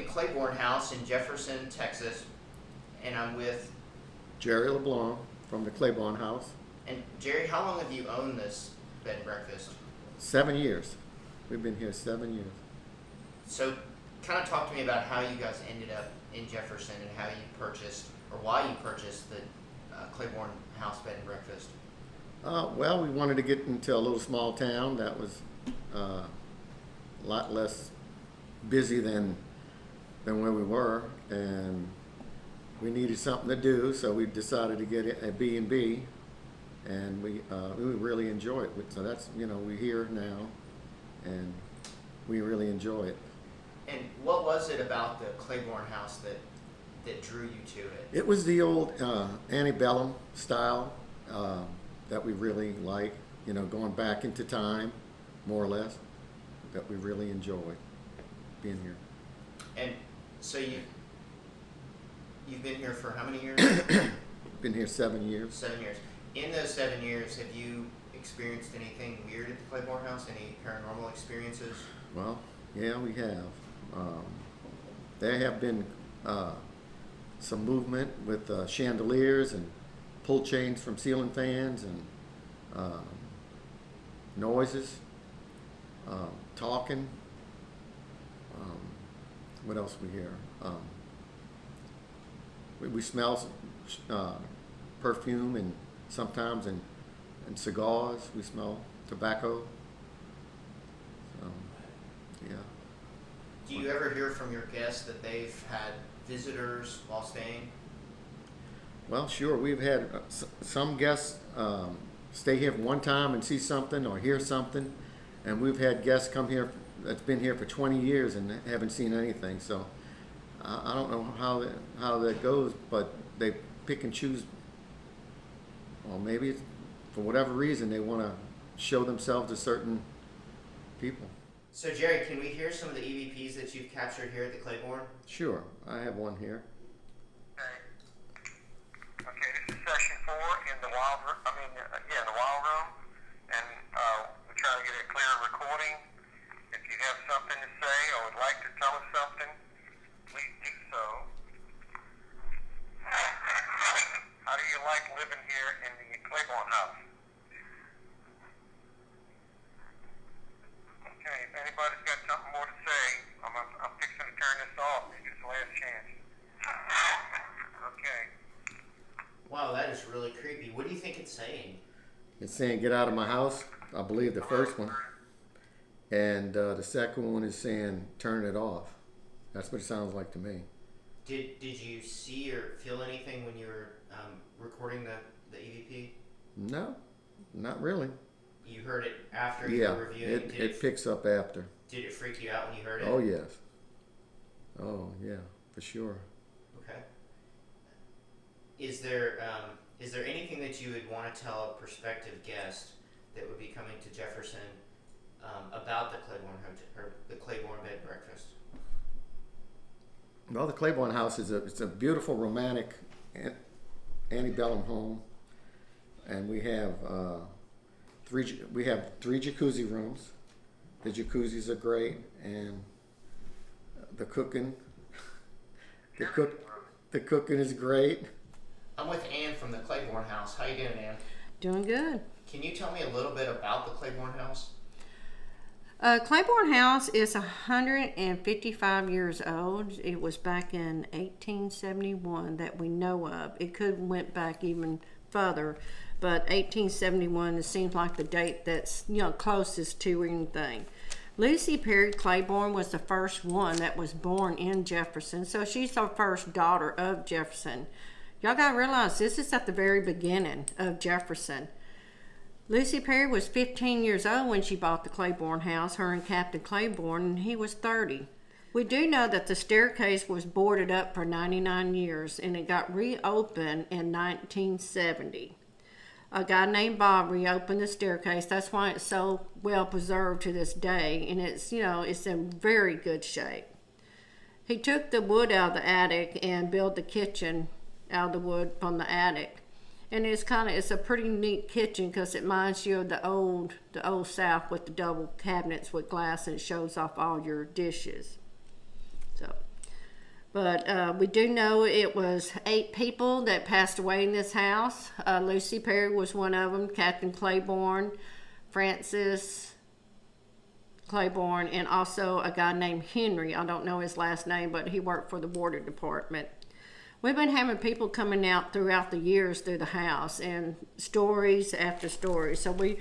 the Claiborne House in Jefferson, Texas, and I'm with. Jerry LeBlanc from the Claiborne House. And Jerry, how long have you owned this bed and breakfast? 7 years. We've been here 7 years. So, kind of talk to me about how you guys ended up in Jefferson and how you purchased, or why you purchased the Claiborne House bed and breakfast. Well, we wanted to get into a little small town that was a lot less busy than where we were, and we needed something to do, so we decided to get a B&B, and we really enjoy it. So that's, we're here now, and we really enjoy it. And what was it about the Claiborne House that drew you to it? It was the old antebellum style that we really like, going back into time, more or less, that we really enjoy being here. And so you've been here for how many years? Been here 7 years. 7 years. In those 7 years, have you experienced anything weird at the Claiborne House? Any paranormal experiences? Well, yeah, we have. There have been some movement with chandeliers and pull chains from ceiling fans and noises, talking. What else we hear? We smell perfume, and sometimes in cigars we smell tobacco. Yeah. Do you ever hear from your guests that they've had visitors while staying? Well, sure. We've had some guests stay here one time and see something or hear something, and we've had guests come here that's been here for 20 years and haven't seen anything. So I don't know how that goes, but they pick and choose. Well, maybe it's, for whatever reason they want to show themselves to certain people. So Jerry, can we hear some of the EVPs that you've captured here at the Claiborne? Sure, I have one here. Okay, this is session 4 in the wild room. In the wild room, and we're trying to get a clear recording. If you have something to say or would like to tell us something, please do so. How do you like living here in the Claiborne House? Okay, if anybody's got something more to say, I'm fixing to turn this off. It's just the last chance. Okay. Wow, that is really creepy. What do you think it's saying? It's saying, "Get out of my house." I believe the first one. And the second one is saying, "Turn it off." That's what it sounds like to me. Did you see or feel anything when you were recording the EVP? No, not really. You heard it after you were reviewing? It picks up after. Did it freak you out when you heard it? Oh, yes. Oh, yeah, for sure. Okay. Is there anything that you would want to tell a prospective guest that would be coming to Jefferson about the Claiborne Hotel or the Claiborne Bed and Breakfast? Well, the Claiborne House it's a beautiful romantic antebellum home, and we have three jacuzzi rooms. The jacuzzis are great, and the cooking is great. I'm with Ann from the Claiborne House. How you doing, Ann? Doing good. Can you tell me a little bit about the Claiborne House? Claiborne House is 155 years old. It was back in 1871 that we know of. It could have went back even further, but 1871 it seems like the date that's closest to anything. Lucy Perry Claiborne was the first one that was born in Jefferson, so she's the first daughter of Jefferson. Y'all gotta realize this is at the very beginning of Jefferson. Lucy Perry was 15 years old when she bought the Claiborne House, her and Captain Claiborne, and he was 30. We do know that the staircase was boarded up for 99 years, and it got reopened in 1970. A guy named Bob reopened the staircase. That's why it's so well preserved to this day, and it's in very good shape. He took the wood out of the attic and built the kitchen out of the wood from the attic. And it's a pretty neat kitchen because it reminds you of the old South with the double cabinets with glass, and it shows off all your dishes. So But we do know it was 8 people that passed away in this house. Lucy Perry was one of them, Captain Claiborne, Francis Claiborne, and also a guy named Henry. I don't know his last name, but he worked for the water department. We've been having people coming out throughout the years through the house, and stories after stories. So we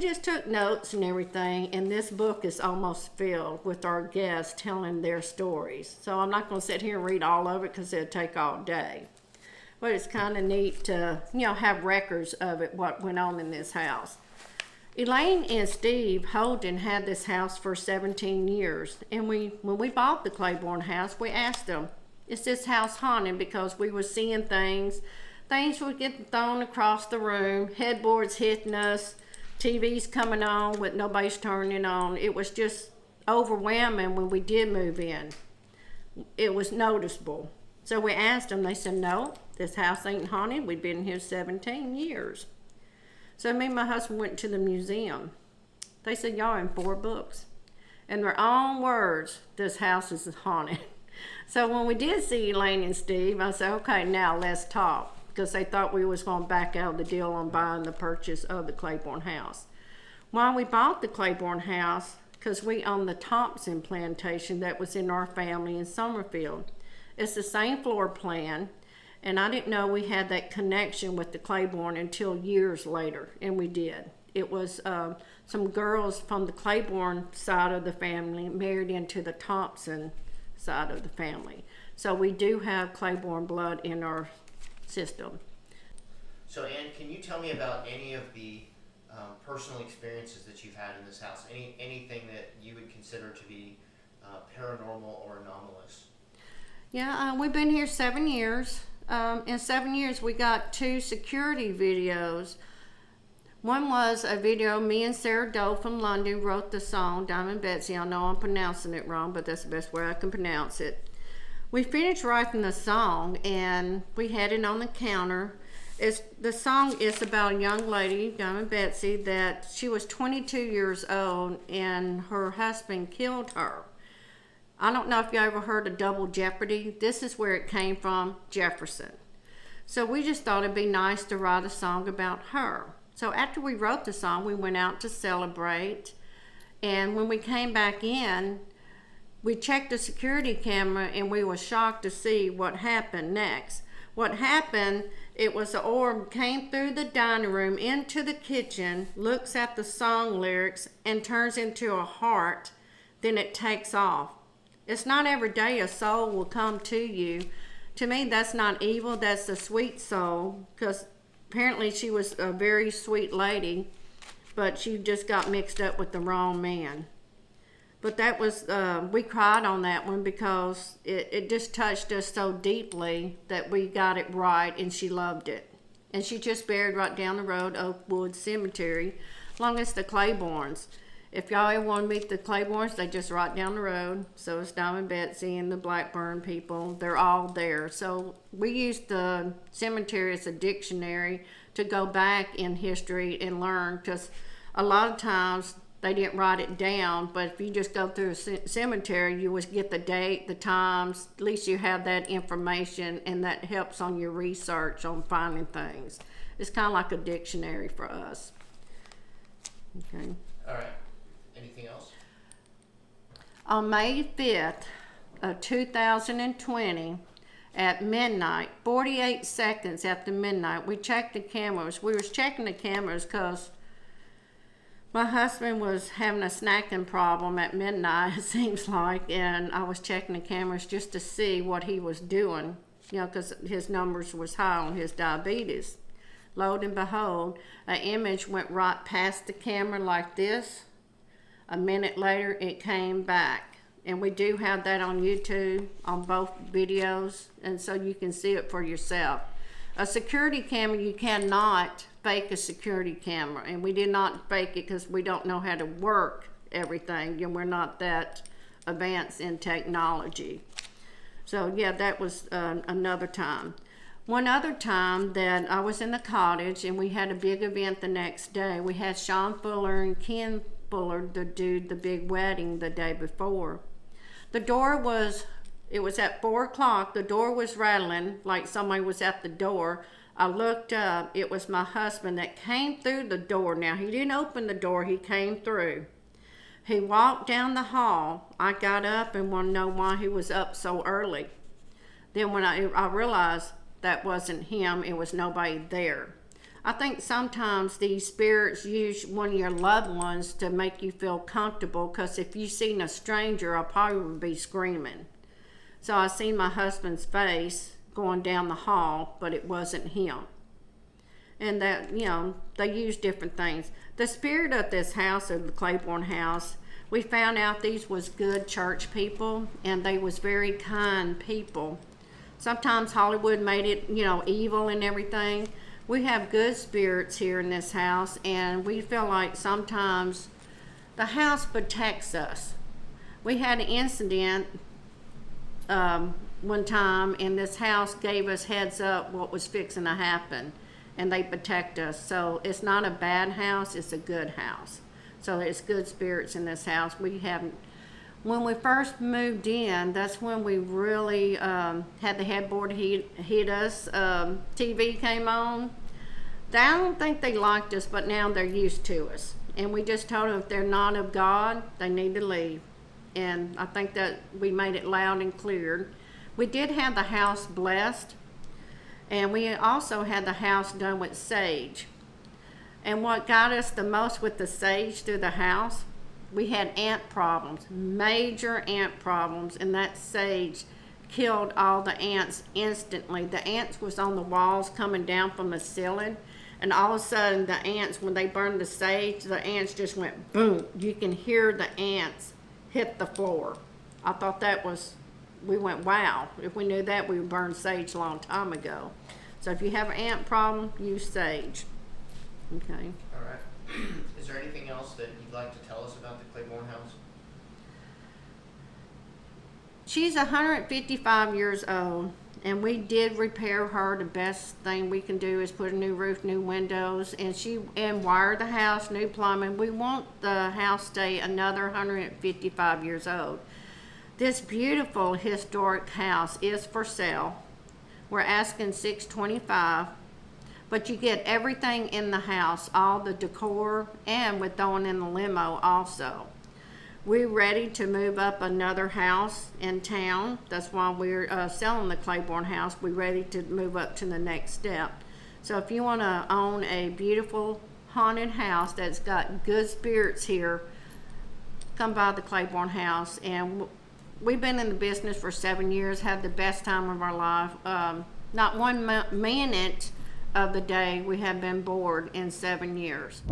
just took notes and everything, and this book is almost filled with our guests telling their stories. So I'm not going to sit here and read all of it because it'll take all day. But it's kind of neat to, have records of it, what went on in this house. Elaine and Steve Holden had this house for 17 years, and when we bought the Claiborne house, we asked them, is this house haunted? Because we were seeing things were getting thrown across the room, headboards hitting us, TVs coming on with nobody's turning on. It was just overwhelming when we did move in. It was noticeable. So we asked them, they said, no, this house ain't haunted. We've been here 17 years. So me and my husband went to the museum. They said, y'all in 4 books. In their own words, this house is haunted. So when we did see Elaine and Steve, I said, okay, now let's talk. Because they thought we was going to back out of the deal on buying the purchase of the Claiborne house. Why we bought the Claiborne house, because we own the Thompson plantation that was in our family in Summerfield. It's the same floor plan, and I didn't know we had that connection with the Claiborne until years later, and we did. It was some girls from the Claiborne side of the family married into the Thompson side of the family. So we do have Claiborne blood in our system. So, Ann, can you tell me about any of the personal experiences that you've had in this house? Anything that you would consider to be paranormal or anomalous? Yeah, we've been here 7 years. In 7 years, we got 2 security videos. One was a video me and Sarah Doe from London wrote the song Diamond Betsy. I know I'm pronouncing it wrong, but that's the best way I can pronounce it. We finished writing the song and we had it on the counter. The song is about a young lady, Diamond Betsy, that she was 22 years old and her husband killed her. I don't know if you ever heard of Double Jeopardy. This is where it came from, Jefferson. So we just thought it'd be nice to write a song about her. So after we wrote the song, we went out to celebrate. And when we came back in, we checked the security camera and we were shocked to see what happened next. What happened, it was the orb came through the dining room into the kitchen, looks at the song lyrics and turns into a heart, then it takes off. It's not every day a soul will come to you. To me, that's not evil, that's a sweet soul, because apparently she was a very sweet lady, but she just got mixed up with the wrong man. But that was, we cried on that one because it just touched us so deeply that we got it right and she loved it. And she just buried right down the road, Oakwood Cemetery, along as the Claibornes. If y'all ever want to meet the Claibornes, they just right down the road. So it's Diamond Betsy and the Blackburn people. They're all there. So we used the cemetery as a dictionary to go back in history and learn, because a lot of times they didn't write it down, but if you just go through a cemetery, you would get the date, the times. At least you have that information, and that helps on your research on finding things. It's kind of like a dictionary for us. Okay. All right. Anything else? On May 5th of 2020, at midnight, 48 seconds after midnight, we checked the cameras. We was checking the cameras because my husband was having a snacking problem at midnight, it seems like, and I was checking the cameras just to see what he was doing, because his numbers was high on his diabetes. Lo and behold, an image went right past the camera like this. A minute later, it came back. And we do have that on YouTube, on both videos, and so you can see it for yourself. A security camera, you cannot fake a security camera, and we did not fake it because we don't know how to work everything, and we're not that advanced in technology. So yeah, that was another time. One other time that I was in the cottage and we had a big event the next day. We had Sean Fuller and Ken Fuller to do the big wedding the day before. The door was It was at 4 o'clock. The door was rattling like somebody was at the door. I looked up. It was my husband that came through the door. Now, he didn't open the door. He came through. He walked down the hall. I got up and wanted to know why he was up so early. Then when I realized that wasn't him, it was nobody there. I think sometimes these spirits use one of your loved ones to make you feel comfortable, because if you seen a stranger, I probably would be screaming. So I seen my husband's face going down the hall, but it wasn't him. And that, you know, they use different things. The spirit of this house, of the Claiborne House, we found out these was good church people, and they was very kind people. Sometimes Hollywood made it, you know, evil and everything. We have good spirits here in this house, and we feel like sometimes the house protects us. We had an incident one time, and this house gave us heads up what was fixing to happen, and they protect us. So it's not a bad house, it's a good house. So it's good spirits in this house. When we first moved in, that's when we really had the headboard hit us. TV came on. I don't think they liked us, but now they're used to us. And we just told them if they're not of God, they need to leave. And I think that we made it loud and clear. We did have the house blessed, and we also had the house done with sage. And what got us the most with the sage through the house, we had ant problems, major ant problems, and that sage killed all the ants instantly. The ants was on the walls coming down from the ceiling, and all of a sudden the ants, when they burned the sage, the ants just went boom. You can hear the ants hit the floor. I thought that was, we went, wow. If we knew that, we would burn sage a long time ago. So if you have an ant problem, use sage. Okay. All right. Is there anything else that you'd like to tell us about the Claiborne House? She's 155 years old, and we did repair her. The best thing we can do is put a new roof, new windows, and wire the house, new plumbing. We want the house to stay another 155 years old. This beautiful historic house is for sale. We're asking $625, but you get everything in the house, all the decor, and we're throwing in the limo also. We're ready to move up another house in town. That's why we're selling the Claiborne House. We're ready to move up to the next step. So if you want to own a beautiful haunted house that's got good spirits here, come by the Claiborne House. And we've been in the business for 7 years, had the best time of our life. Not one minute of the day we have been bored in 7 years.